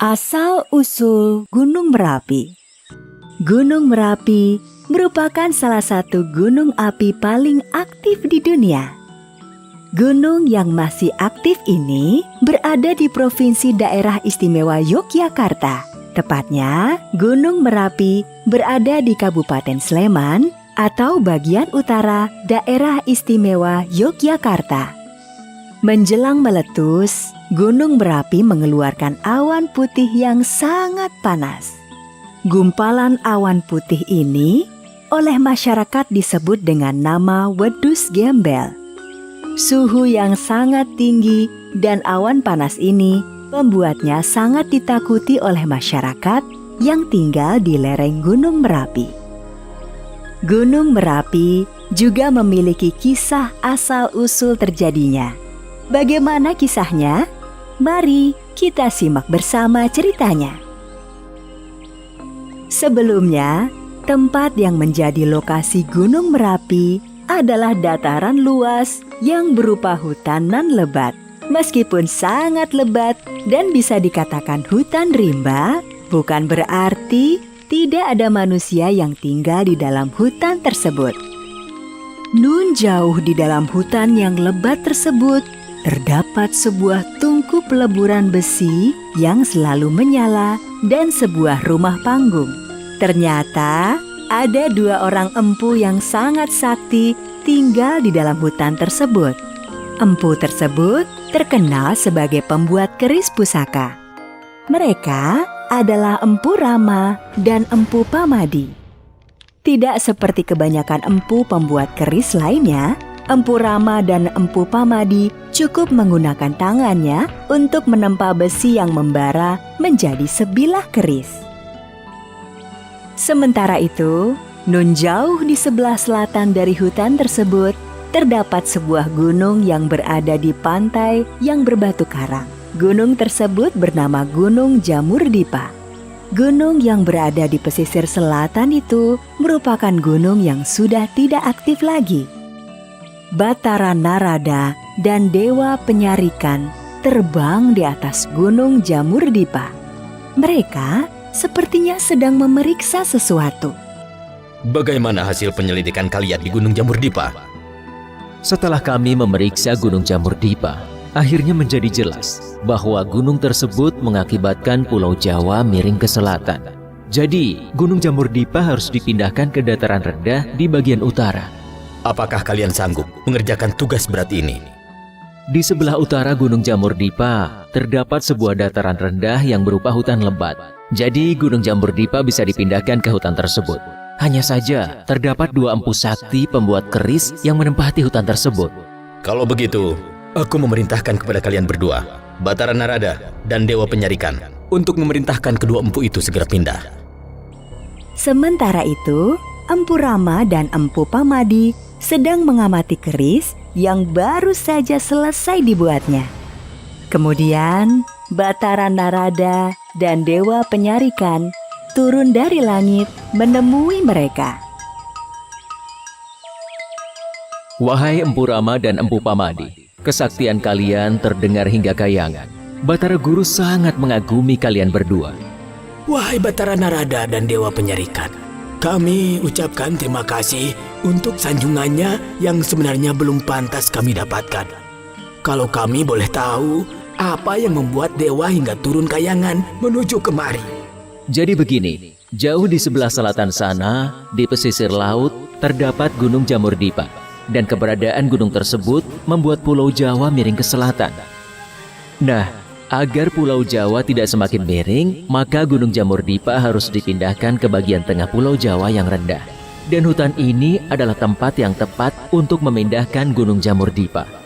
Asal-usul Gunung Merapi. Gunung Merapi merupakan salah satu gunung api paling aktif di dunia. Gunung yang masih aktif ini berada di Provinsi Daerah Istimewa Yogyakarta. Tepatnya, Gunung Merapi berada di Kabupaten Sleman atau bagian utara Daerah Istimewa Yogyakarta. Menjelang meletus, Gunung Merapi mengeluarkan awan putih yang sangat panas. Gumpalan awan putih ini oleh masyarakat disebut dengan nama wedus gembel. Suhu yang sangat tinggi dan awan panas ini membuatnya sangat ditakuti oleh masyarakat yang tinggal di lereng Gunung Merapi. Gunung Merapi juga memiliki kisah asal-usul terjadinya. Bagaimana kisahnya? Mari kita simak bersama ceritanya. Sebelumnya, tempat yang menjadi lokasi Gunung Merapi adalah dataran luas yang berupa hutanan lebat. Meskipun sangat lebat dan bisa dikatakan hutan rimba, bukan berarti tidak ada manusia yang tinggal di dalam hutan tersebut. Nun jauh di dalam hutan yang lebat tersebut, terdapat sebuah tungku peleburan besi yang selalu menyala dan sebuah rumah panggung. Ternyata ada 2 orang empu yang sangat sakti tinggal di dalam hutan tersebut. Empu tersebut terkenal sebagai pembuat keris pusaka. Mereka adalah Empu Rama dan Empu Pamadi. Tidak seperti kebanyakan empu pembuat keris lainnya, Empu Rama dan Empu Pamadi cukup menggunakan tangannya untuk menempa besi yang membara menjadi sebilah keris. Sementara itu, nun jauh di sebelah selatan dari hutan tersebut, terdapat sebuah gunung yang berada di pantai yang berbatu karang. Gunung tersebut bernama Gunung Jamur-Dipa. Gunung yang berada di pesisir selatan itu merupakan gunung yang sudah tidak aktif lagi. Batara Narada dan Dewa Penyarikan terbang di atas Gunung Jamur-Dipa. Mereka sepertinya sedang memeriksa sesuatu. Bagaimana hasil penyelidikan kalian di Gunung Jamur-Dipa? Setelah kami memeriksa Gunung Jamur-Dipa, akhirnya menjadi jelas bahwa gunung tersebut mengakibatkan Pulau Jawa miring ke selatan. Jadi, Gunung Jamur-Dipa harus dipindahkan ke dataran rendah di bagian utara. Apakah kalian sanggup mengerjakan tugas berat ini? Di sebelah utara Gunung Jamur-Dipa, terdapat sebuah dataran rendah yang berupa hutan lebat. Jadi, Gunung Jamur-Dipa bisa dipindahkan ke hutan tersebut. Hanya saja, terdapat 2 empu sakti pembuat keris yang menempati hutan tersebut. Kalau begitu, aku memerintahkan kepada kalian berdua, Batara Narada dan Dewa Penyarikan, untuk memerintahkan kedua empu itu segera pindah. Sementara itu, Empu Rama dan Empu Pamadi sedang mengamati keris yang baru saja selesai dibuatnya. Kemudian, Batara Narada dan Dewa Penyarikan turun dari langit menemui mereka. Wahai Empu Rama dan Empu Pamadi, kesaktian kalian terdengar hingga Kayangan. Batara Guru sangat mengagumi kalian berdua. Wahai Batara Narada dan Dewa Penyarikan, kami ucapkan terima kasih untuk sanjungannya yang sebenarnya belum pantas kami dapatkan. Kalau kami boleh tahu, apa yang membuat dewa hingga turun Kayangan menuju kemari? Jadi begini, jauh di sebelah selatan sana, di pesisir laut, terdapat Gunung Jamur-Dipa. Dan keberadaan gunung tersebut membuat Pulau Jawa miring ke selatan. Nah, agar Pulau Jawa tidak semakin miring, maka Gunung Jamur-Dipa harus dipindahkan ke bagian tengah Pulau Jawa yang rendah. Dan hutan ini adalah tempat yang tepat untuk memindahkan Gunung Jamur-Dipa.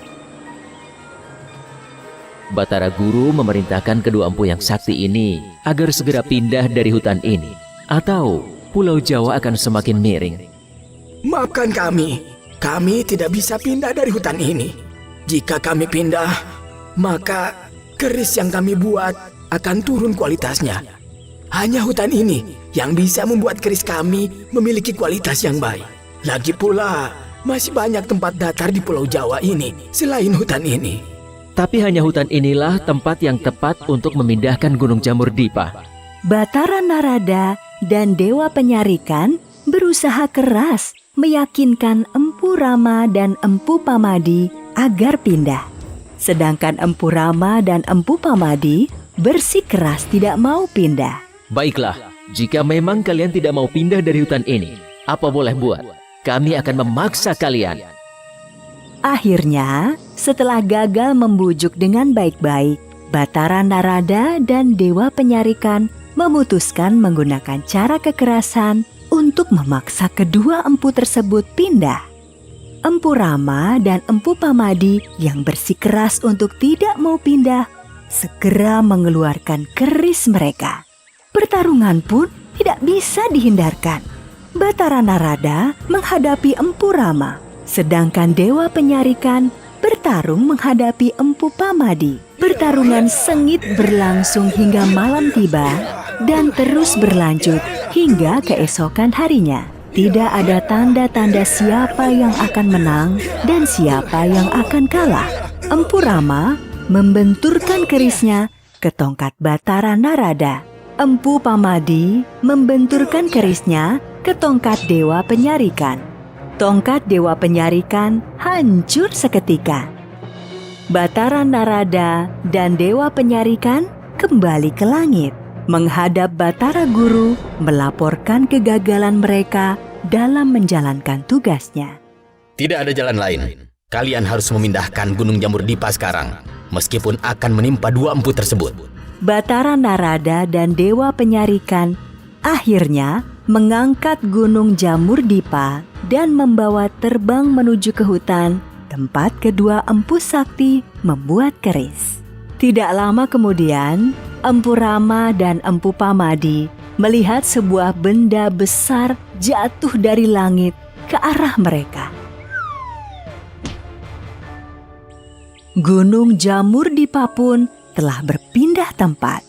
Batara Guru memerintahkan kedua empu yang sakti ini agar segera pindah dari hutan ini, atau Pulau Jawa akan semakin miring. Maafkan kami tidak bisa pindah dari hutan ini. Jika kami pindah, maka keris yang kami buat akan turun kualitasnya. Hanya hutan ini yang bisa membuat keris kami memiliki kualitas yang baik. Lagi pula, masih banyak tempat datar di Pulau Jawa ini selain hutan ini. Tapi hanya hutan inilah tempat yang tepat untuk memindahkan Gunung Jamur Dipa. Batara Narada dan Dewa Penyarikan berusaha keras meyakinkan Empu Rama dan Empu Pamadi agar pindah. Sedangkan Empu Rama dan Empu Pamadi bersikeras tidak mau pindah. Baiklah, jika memang kalian tidak mau pindah dari hutan ini, apa boleh buat? Kami akan memaksa kalian. Akhirnya, setelah gagal membujuk dengan baik-baik, Batara Narada dan Dewa Penyarikan memutuskan menggunakan cara kekerasan untuk memaksa kedua empu tersebut pindah. Empu Rama dan Empu Pamadi yang bersikeras untuk tidak mau pindah segera mengeluarkan keris mereka. Pertarungan pun tidak bisa dihindarkan. Batara Narada menghadapi Empu Rama, sedangkan Dewa Penyarikan bertarung menghadapi Empu Pamadi. Pertarungan sengit berlangsung hingga malam tiba dan terus berlanjut hingga keesokan harinya. Tidak ada tanda-tanda siapa yang akan menang dan siapa yang akan kalah. Empu Rama membenturkan kerisnya ke tongkat Batara Narada. Empu Pamadi membenturkan kerisnya ke tongkat Dewa Penyarikan. Tongkat Dewa Penyarikan hancur seketika. Batara Narada dan Dewa Penyarikan kembali ke langit, menghadap Batara Guru melaporkan kegagalan mereka dalam menjalankan tugasnya. Tidak ada jalan lain. Kalian harus memindahkan Gunung Jamur Dipa sekarang, meskipun akan menimpa dua empu tersebut. Batara Narada dan Dewa Penyarikan akhirnya mengangkat Gunung Jamur Dipa dan membawa terbang menuju ke hutan tempat kedua empu sakti membuat keris. Tidak lama kemudian, Empu Rama dan Empu Pamadi melihat sebuah benda besar jatuh dari langit ke arah mereka. Gunung Jamur Dipa pun telah berpindah tempat.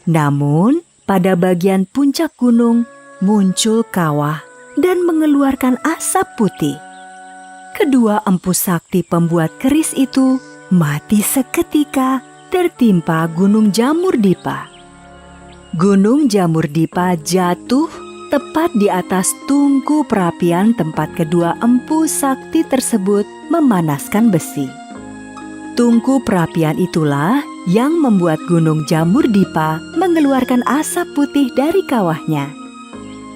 Namun, pada bagian puncak gunung muncul kawah dan mengeluarkan asap putih. Kedua empu sakti pembuat keris itu mati seketika tertimpa Gunung Jamur Dipa. Gunung Jamur Dipa jatuh tepat di atas tungku perapian tempat kedua empu sakti tersebut memanaskan besi. Tungku perapian itulah yang membuat Gunung Jamur Dipa mengeluarkan asap putih dari kawahnya.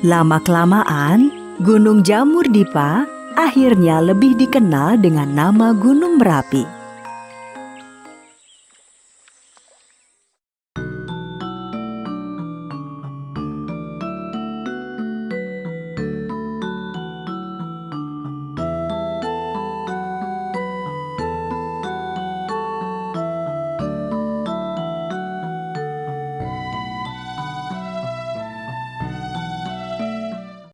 Lama-kelamaan, Gunung Jamur Dipa akhirnya lebih dikenal dengan nama Gunung Merapi.